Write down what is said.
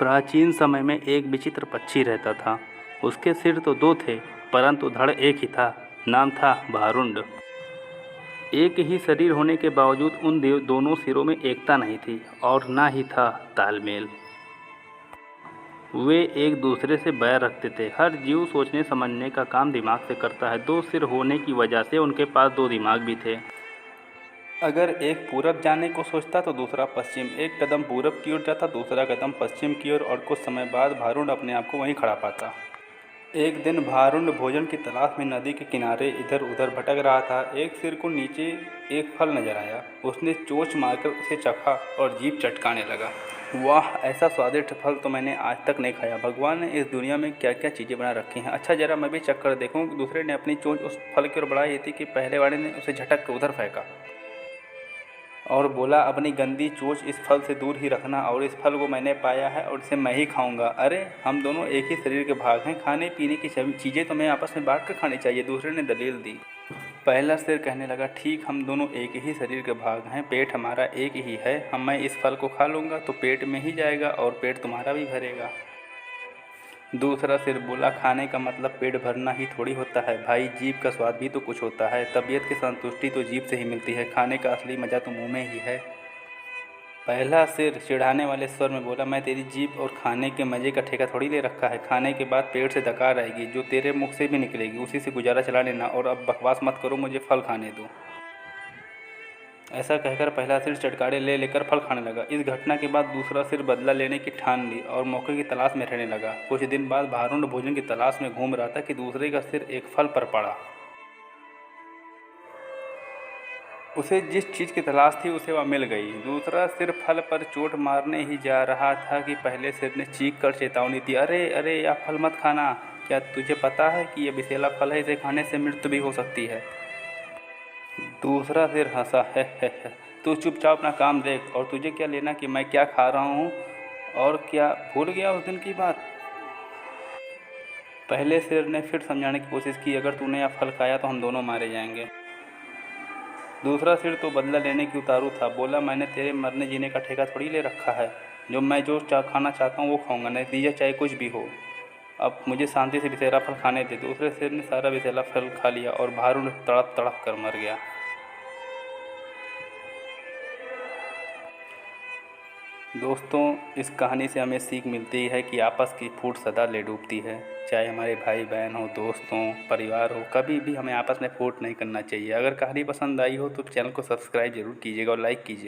प्राचीन समय में एक विचित्र पक्षी रहता था। उसके सिर तो दो थे, परंतु धड़ एक ही था। नाम था भारुंड। एक ही शरीर होने के बावजूद उन दोनों सिरों में एकता नहीं थी और ना ही था तालमेल। वे एक दूसरे से बैर रखते थे। हर जीव सोचने समझने का काम दिमाग से करता है। दो सिर होने की वजह से उनके पास दो दिमाग भी थे। अगर एक पूरब जाने को सोचता तो दूसरा पश्चिम, एक कदम पूरब की ओर जाता, दूसरा कदम पश्चिम की ओर, और कुछ समय बाद भारुंड अपने आप को वहीं खड़ा पाता। एक दिन भारुंड भोजन की तलाश में नदी के किनारे इधर उधर भटक रहा था। एक सिर को नीचे एक फल नजर आया। उसने चोंच मारकर उसे चखा और जीभ चटकाने लगा। वाह, ऐसा स्वादिष्ट फल तो मैंने आज तक नहीं खाया। भगवान ने इस दुनिया में क्या क्या चीज़ें बना रखी हैं। अच्छा, जरा मैं भी चख कर देखूं। दूसरे ने अपनी चोंच उस फल की ओर बढ़ाई थी कि पहले वाले ने उसे झटक कर उधर फेंका और बोला, अपनी गंदी चोंच इस फल से दूर ही रखना, और इस फल को मैंने पाया है और इसे मैं ही खाऊंगा। अरे, हम दोनों एक ही शरीर के भाग हैं। खाने पीने की चीज़ें तो हमें आपस में बांट कर खानी चाहिए। दूसरे ने दलील दी। पहला सिर कहने लगा, ठीक, हम दोनों एक ही शरीर के भाग हैं। पेट हमारा एक ही है। मैं इस फल को खा लूँगा तो पेट में ही जाएगा और पेट तुम्हारा भी भरेगा। दूसरा सिर बोला, खाने का मतलब पेट भरना ही थोड़ी होता है भाई, जीभ का स्वाद भी तो कुछ होता है। तबीयत की संतुष्टि तो जीभ से ही मिलती है। खाने का असली मज़ा तो मुंह में ही है। पहला सिर चिढ़ाने वाले स्वर में बोला, मैं तेरी जीभ और खाने के मज़े का ठेका थोड़ी ले रखा है। खाने के बाद पेट से डकार आएगी जो तेरे मुख से भी निकलेगी, उसी से गुजारा चला लेना, और अब बकवास मत करो, मुझे फल खाने दो। ऐसा कहकर पहला सिर चटकारे ले लेकर फल खाने लगा। इस घटना के बाद दूसरा सिर बदला लेने की ठान ली और मौके की तलाश में रहने लगा। कुछ दिन बाद भारुंड भोजन की तलाश में घूम रहा था कि दूसरे का सिर एक फल पर पड़ा। उसे जिस चीज़ की तलाश थी उसे वह मिल गई। दूसरा सिर फल पर चोट मारने ही जा रहा था कि पहले सिर ने चीख कर चेतावनी दी, अरे अरे, यह फल मत खाना। क्या तुझे पता है कि यह विषैला फल है, इसे खाने से मृत्यु भी हो सकती है। दूसरा सिर हंसा, है, तू चुपचाप अपना काम देख, और तुझे क्या लेना कि मैं क्या खा रहा हूँ। और क्या भूल गया उस दिन की बात। पहले सिर ने फिर समझाने की कोशिश की, अगर तूने यह फल खाया तो हम दोनों मारे जाएंगे। दूसरा सिर तो बदला लेने की उतारू था। बोला, मैंने तेरे मरने जीने का ठेका थोड़ी ले रखा है। जो खाना चाहता हूँ वो खाऊंगा, नतीजा चाहे कुछ भी हो। अब मुझे शांति से विषैला फल खाने दे। दूसरे सिर ने सारा विषैला फल खा लिया और भारुंड तड़प तड़प कर मर गया। दोस्तों, इस कहानी से हमें सीख मिलती है कि आपस की फूट सदा ले डूबती है। चाहे हमारे भाई बहन हो, दोस्त हों, परिवार हो, कभी भी हमें आपस में फूट नहीं करना चाहिए। अगर कहानी पसंद आई हो तो चैनल को सब्सक्राइब ज़रूर कीजिएगा और लाइक कीजिए।